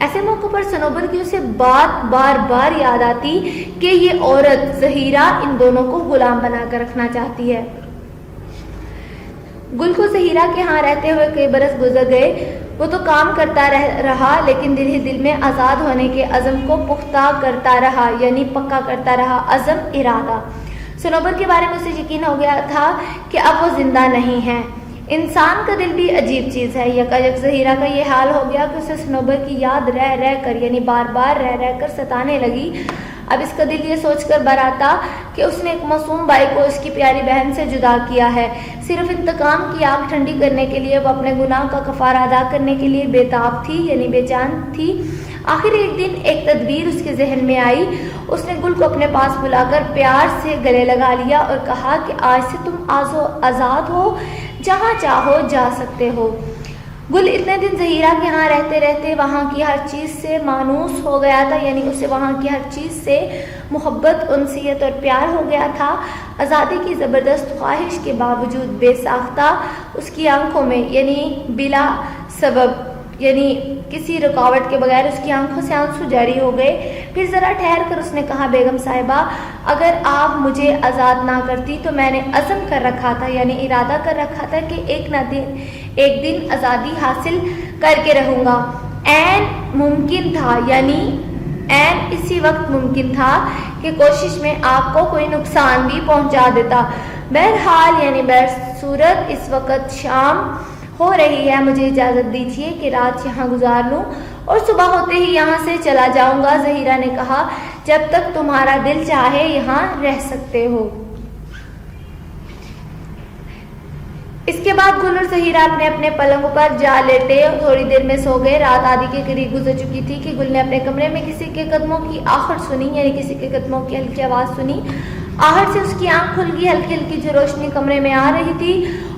ایسے موقع پر صنوبر کی اسے بات بار بار یاد آتی کہ یہ عورت زہیرہ ان دونوں کو غلام بنا کر رکھنا چاہتی ہے۔ گل کو زہیرہ کے ہاں رہتے ہوئے کئی برس گزر گئے۔ وہ تو کام کرتا رہا لیکن دل ہی دل میں آزاد ہونے کے عزم کو پختہ کرتا رہا، یعنی پکا کرتا رہا، عزم، ارادہ۔ صنوبر کے بارے میں اسے یقین ہو گیا تھا کہ اب وہ زندہ نہیں ہے۔ انسان کا دل بھی عجیب چیز ہے۔ یکایک زہیرہ کا یہ حال ہو گیا کہ اسے صنوبر کی یاد رہ کر، یعنی بار بار رہ کر ستانے لگی۔ اب اس کا دل یہ سوچ کر بھر آتا کہ اس نے ایک معصوم بھائی کو اس کی پیاری بہن سے جدا کیا ہے۔ صرف انتقام کی آگ ٹھنڈی کرنے کے لیے وہ اپنے گناہ کا کفارہ ادا کرنے کے لیے بے تاب تھی، یعنی بے جان تھی۔ آخر ایک دن ایک تدبیر اس کے ذہن میں آئی۔ اس نے گل کو اپنے پاس بلا کر پیار سے گلے لگا لیا اور کہا کہ آج سے تم آزاد ہو، جہاں چاہو جا سکتے ہو۔ گل اتنے دن زہیرہ کے ہاں رہتے رہتے وہاں کی ہر چیز سے مانوس ہو گیا تھا، یعنی اسے وہاں کی ہر چیز سے محبت، انسیت اور پیار ہو گیا تھا۔ آزادی کی زبردست خواہش کے باوجود بے ساختہ اس کی آنکھوں میں، یعنی بلا سبب، یعنی کسی رکاوٹ کے بغیر اس کی آنکھوں سے آنسو جاری ہو گئے۔ پھر ذرا ٹھہر کر اس نے کہا، بیگم صاحبہ، اگر آپ مجھے آزاد نہ کرتی تو میں نے عزم کر رکھا تھا، یعنی ارادہ کر رکھا تھا کہ ایک دن آزادی حاصل کر کے رہوں گا۔ عین ممکن تھا، یعنی عین اسی وقت ممکن تھا کہ کوشش میں آپ کو کوئی نقصان بھی پہنچا دیتا۔ بہرحال، یعنی بہرصورت اس وقت شام ہو رہی ہے، مجھے اجازت دیجیے کہ رات یہاں گزار لوں اور صبح ہوتے ہی یہاں سے چلا جاؤں گا۔ زہیرہ نے کہا، جب تک تمہارا دل چاہے یہاں رہ سکتے ہو۔ اس کے بعد گل اور زہیرہ اپنے اپنے پلنگوں پر جا لیٹے اور تھوڑی دیر میں سو گئے۔ رات آدھی کے قریب گزر چکی تھی کہ گل نے اپنے کمرے میں کسی کے قدموں کی آہٹ سنی، یعنی کسی کے قدموں کی ہلکی آواز سنی۔ آہٹ سے اس کی آنکھ کھل گئی۔ ہلکی ہلکی جو روشنی کمرے میں آ رہی تھی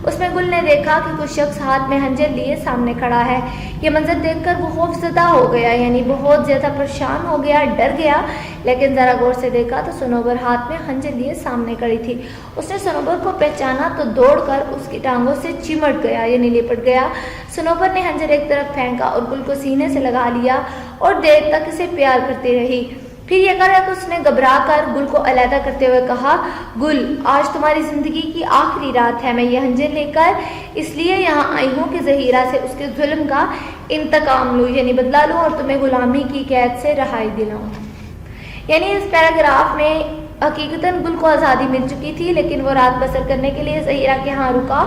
اس میں گل نے دیکھا کہ کچھ شخص ہاتھ میں خنجر لیے سامنے کھڑا ہے۔ یہ منظر دیکھ کر وہ خوف زدہ ہو گیا، یعنی بہت زیادہ پریشان ہو گیا، ڈر گیا۔ لیکن ذرا غور سے دیکھا تو صنوبر ہاتھ میں خنجر لیے سامنے کھڑی تھی۔ اس نے صنوبر کو پہچانا تو دوڑ کر اس کی ٹانگوں سے چمٹ گیا، یعنی لپٹ گیا۔ صنوبر نے خنجر ایک طرف پھینکا اور گل کو سینے سے لگا لیا اور دیر تک اسے پیار کرتی رہی۔ پھر یکایک اس نے گھبرا کر گل کو علیحدہ کرتے ہوئے کہا، گل، آج تمہاری زندگی کی آخری رات ہے۔ میں یہ خنجر لے کر اس لیے یہاں آئی ہوں کہ زہیرہ سے اس کے ظلم کا انتقام لوں، یعنی بدلہ لوں اور تمہیں غلامی کی قید سے رہائی دلاؤں۔ یعنی اس پیراگراف میں حقیقتاً گل کو آزادی مل چکی تھی، لیکن وہ رات بسر کرنے کے لیے زہیرہ کے ہاں رکا۔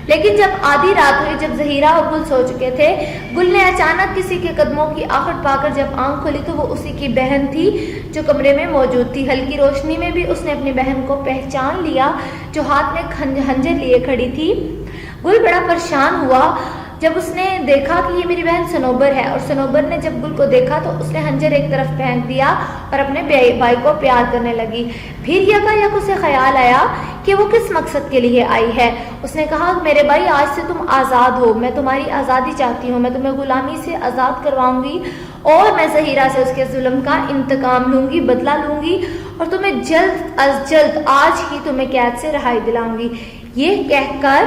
لیکن جب آدھی رات ہوئی، جب زہیرہ اور گل سو چکے تھے، گل نے اچانک کسی کے قدموں کی آہٹ پا کر جب آنکھ کھولی تو وہ اسی کی بہن تھی جو کمرے میں موجود تھی۔ ہلکی روشنی میں بھی اس نے اپنی بہن کو پہچان لیا جو ہاتھ میں خنجر لیے کھڑی تھی۔ گل بڑا پریشان ہوا جب اس نے دیکھا کہ یہ میری بہن صنوبر ہے، اور صنوبر نے جب گل کو دیکھا تو اس نے خنجر ایک طرف پھینک دیا اور اپنے بھائی کو پیار کرنے لگی۔ پھر یکایک اسے خیال آیا کہ وہ کس مقصد کے لیے آئی ہے۔ اس نے کہا، میرے بھائی، آج سے تم آزاد ہو، میں تمہاری آزادی چاہتی ہوں، میں تمہیں غلامی سے آزاد کرواؤں گی اور میں زہیرہ سے اس کے ظلم کا انتقام لوں گی، بدلہ لوں گی اور تمہیں جلد از جلد آج ہی تمہیں قید سے رہائی دلاؤں گی۔ یہ کہہ کر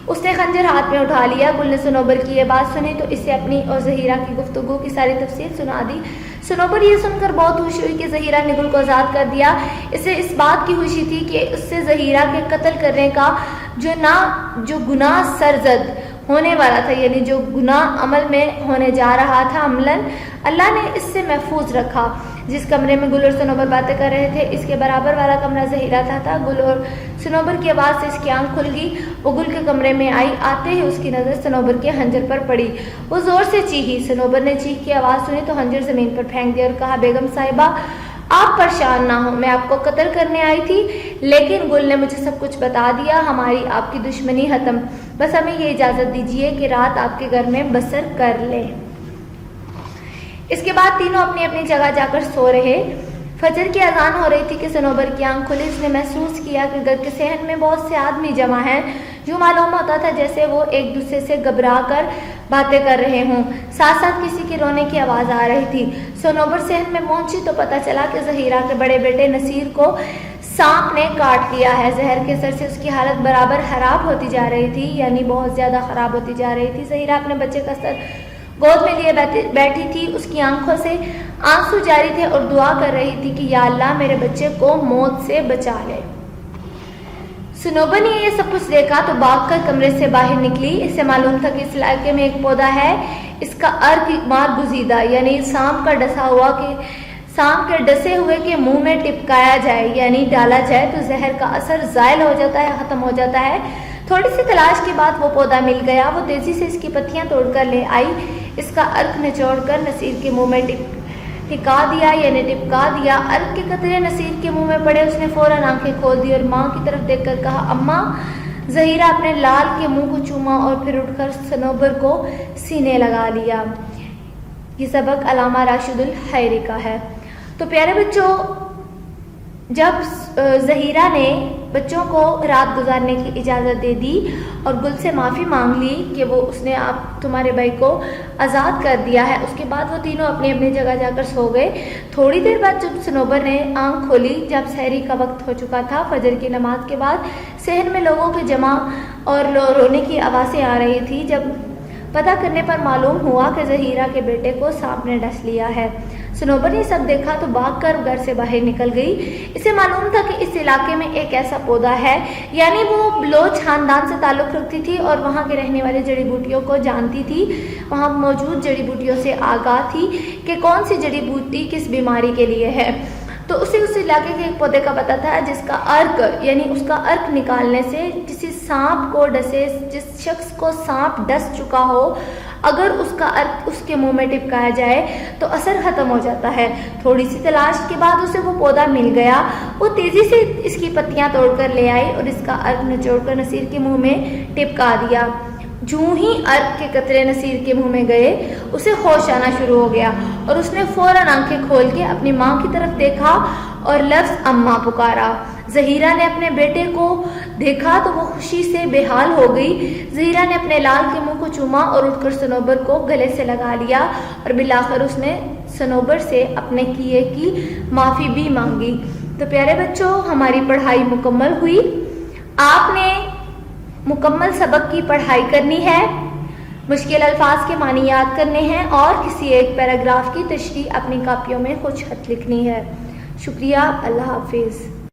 اس نے خنجر ہاتھ میں اٹھا لیا۔ گل نے صنوبر کی یہ بات سنی تو اسے اپنی اور زہیرہ کی گفتگو کی ساری تفصیل سنا دی۔ صنوبر یہ سن کر بہت خوش ہوئی کہ زہیرہ نے گل کو آزاد کر دیا۔ اسے اس بات کی خوشی تھی کہ اس سے زہیرہ کے قتل کرنے کا جو گناہ سرزد ہونے والا تھا، یعنی جو گناہ عمل میں ہونے جا رہا تھا، عملاً اللہ نے اس سے محفوظ رکھا۔ جس کمرے میں گل اور صنوبر باتیں کر رہے تھے، اس کے برابر والا کمرہ زہیرہ کا تھا۔ گل اور صنوبر کی آواز سے اس کی آنکھ کھل گئی۔ وہ گل کے کمرے میں آئی، آتے ہی اس کی نظر صنوبر کے خنجر پر پڑی۔ وہ زور سے چیخی۔ صنوبر نے چیخ کی آواز سنی تو خنجر زمین پر پھینک دیا اور کہا، بیگم صاحبہ، آپ پریشان نہ ہوں، میں آپ کو قتل کرنے آئی تھی، لیکن گل نے مجھے سب کچھ بتا دیا۔ ہماری آپ کی دشمنی ختم، بس ہمیں یہ اجازت دیجیے کہ رات آپ کے گھر میں بسر کر لیں۔ اس کے بعد تینوں اپنی اپنی جگہ جا کر سو رہے۔ فجر کی اذان ہو رہی تھی کہ صنوبر کی آنکھ کھلی۔ اس نے محسوس کیا کہ گھر کے صحن میں بہت سے آدمی جمع ہیں۔ جو معلوم ہوتا تھا جیسے وہ ایک دوسرے سے گھبرا کر باتیں کر رہے ہوں۔ ساتھ ساتھ کسی کے رونے کی آواز آ رہی تھی۔ صنوبر صحن میں پہنچی تو پتہ چلا کہ زہیرہ کے بڑے بیٹے نصیر کو سانپ نے کاٹ لیا ہے۔ زہر کے اثر سے اس کی حالت برابر خراب ہوتی جا رہی تھی، یعنی بہت زیادہ خراب ہوتی جا رہی تھی۔ زہیرہ اپنے بچے کا سر گود میں لیے بیٹھی تھی، اس کی آنکھوں سے آنسو جاری تھے اور دعا کر رہی تھی کہ یا اللہ میرے بچے کو موت سے بچا لے۔ صنوبر نے یہ سب کچھ دیکھا تو بھاگ کر کمرے سے باہر نکلی۔ اسے معلوم تھا کہ اس علاقے میں ایک پودا ہے، اس کا ارک مار گزیدہ یعنی سانپ کا ڈسا ہوا کہ سانپ کے ڈسے ہوئے کے منہ میں ٹپکایا جائے یعنی ڈالا جائے تو زہر کا اثر زائل ہو جاتا ہے، ختم ہو جاتا ہے۔ تھوڑی سی تلاش کے بعد وہ پودا مل گیا۔ وہ تیزی سے اس کی پتیاں توڑ کر لے آئی، اس کا ارک نچوڑ کر نصیر کے منہ میں ٹپکا دیا۔ ارک کے قطرے نصیر کے منہ میں پڑے، اس نے فوراً آنکھیں کھول دی اور ماں کی طرف دیکھ کر کہا اماں۔ ظہیرہ اپنے لال کے منہ کو چوما اور پھر اٹھ کر صنوبر کو سینے لگا لیا۔ یہ سبق علامہ راشد الحائری کا ہے۔ تو پیارے بچوں، جب ظہیرہ نے بچوں کو رات گزارنے کی اجازت دے دی اور گل سے معافی مانگ لی کہ اس نے تمہارے بھائی کو آزاد کر دیا ہے، اس کے بعد وہ تینوں اپنی اپنی جگہ جا کر سو گئے۔ تھوڑی دیر بعد جب صنوبر نے آنکھ کھولی، جب سحری کا وقت ہو چکا تھا، فجر کی نماز کے بعد شہر میں لوگوں کے جمع اور رونے کی آوازیں آ رہی تھی۔ جب پتہ کرنے پر معلوم ہوا کہ ظہیرہ کے بیٹے کو سانپ نے ڈس لیا ہے۔ صنوبر نے سب دیکھا تو بھاگ کر گھر سے باہر نکل گئی۔ اسے معلوم تھا کہ اس علاقے میں ایک ایسا پودا ہے، یعنی وہ بلوچ خاندان سے تعلق رکھتی تھی اور وہاں کے رہنے والے جڑی بوٹیوں کو جانتی تھی، وہاں موجود جڑی بوٹیوں سے آگاہ تھی کہ کون سی جڑی بوٹی کس بیماری کے لیے ہے۔ تو اسے اس علاقے کے ایک پودے کا پتہ تھا جس کا ارک یعنی اس کا ارک نکالنے سے کسی سانپ کو ڈسے، جس شخص کو سانپ ڈس چکا ہو، اگر اس کا ارک اس کے منہ میں ٹپکایا جائے تو اثر ختم ہو جاتا ہے۔ تھوڑی سی تلاش کے بعد اسے وہ پودا مل گیا۔ وہ تیزی سے اس کی پتیاں توڑ کر لے آئی اور اس کا ارک نچوڑ کر نصیر کے منہ میں ٹپکا دیا۔ جوں ہی ارک کے قطرے نصیر کے منہ میں گئے، اسے ہوش آنا شروع ہو گیا اور اس نے فوراً آنکھیں کھول کے اپنی ماں کی طرف دیکھا اور لفظ اماں پکارا۔ ظہیرہ نے اپنے بیٹے کو دیکھا تو وہ خوشی سے بے حال ہو گئی۔ ظہیرہ نے اپنے لال کے منہ کو چوما اور اٹھ کر صنوبر کو گلے سے لگا لیا اور بالآخر اس نے صنوبر سے اپنے کیے کی معافی بھی مانگی۔ تو پیارے بچوں، ہماری پڑھائی مکمل ہوئی۔ آپ نے مکمل سبق کی پڑھائی کرنی ہے، مشکل الفاظ کے معنی یاد کرنے ہیں اور کسی ایک پیراگراف کی تشریح اپنی کاپیوں میں کچھ خط لکھنی ہے۔ شکریہ، اللہ حافظ۔